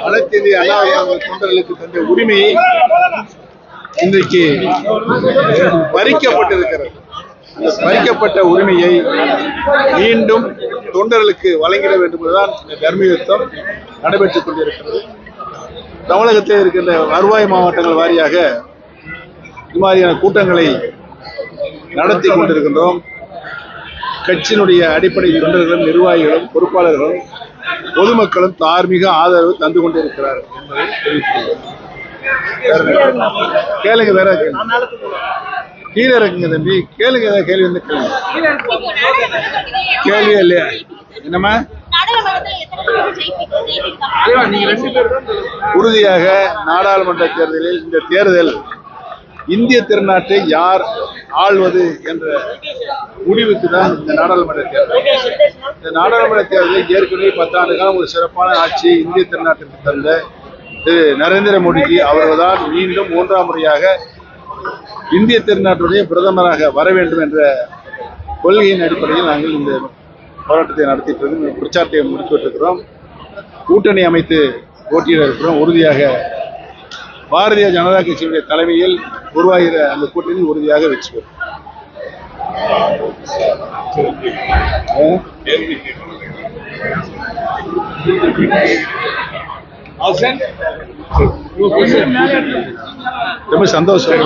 அனைத்து இந்திய அண்ணா தொண்டர்களுக்கு தந்த உரிமையை இன்றைக்கு பறிக்கப்பட்டிருக்கிறது. அந்த பறிக்கப்பட்ட உரிமையை மீண்டும் தொண்டர்களுக்கு வழங்கிட வேண்டும் என்றுதான் இந்த தர்ம யுத்தம் நடைபெற்றுக் கொண்டிருக்கிறது. தமிழகத்தில் இருக்கின்ற வருவாய் மாவட்டங்கள் வாரியாக இது மாதிரியான கூட்டங்களை நடத்தி கொண்டிருக்கின்றோம். கட்சியினுடைய அடிப்படை தொண்டர்களும் நிர்வாகிகளும் பொறுப்பாளர்களும் பொதுமக்களும் தார்மீக ஆதரவு தந்து கொண்டிருக்கிறார் என்பதை தெரிவித்துள்ளோம். கேளுங்க, வேற கீழே இருக்குங்க தம்பி, கேளுங்க. ஏதாவது கேள்வி வந்து கேள்வியா இல்லையா? என்னம்மா? உறுதியாக நாடாளுமன்ற தேர்தலில் இந்த தேர்தல் இந்திய திருநாட்டை யார் ஆள்வது என்ற முடிவுக்கு தான் இந்த நாடாளுமன்ற தேர்தல். இந்த நாடாளுமன்ற தேர்தலில் ஏற்கனவே 10 ஆண்டு காலம் ஒரு சிறப்பான ஆட்சி இந்திய திருநாட்டிற்கு தந்த திரு நரேந்திர மோடிஜி அவர்கள்தான் மீண்டும் 3ஆம் முறையாக இந்திய திருநாட்டுடைய பிரதமராக வர வேண்டும் என்ற கொள்கையின் அடிப்படையில் நாங்கள் இந்த போராட்டத்தை நடத்திட்டு பிரச்சாரத்தை முடித்துவிட்டிருக்கிறோம். கூட்டணி அமைத்து போட்டியிட இருக்கிறோம். உறுதியாக பாரதிய ஜனதா கட்சியுடைய தலைமையில் உருவாகிற அந்த கூட்டணி உறுதியாக வெற்றி பெறும். ரொம்ப சந்தோஷம்.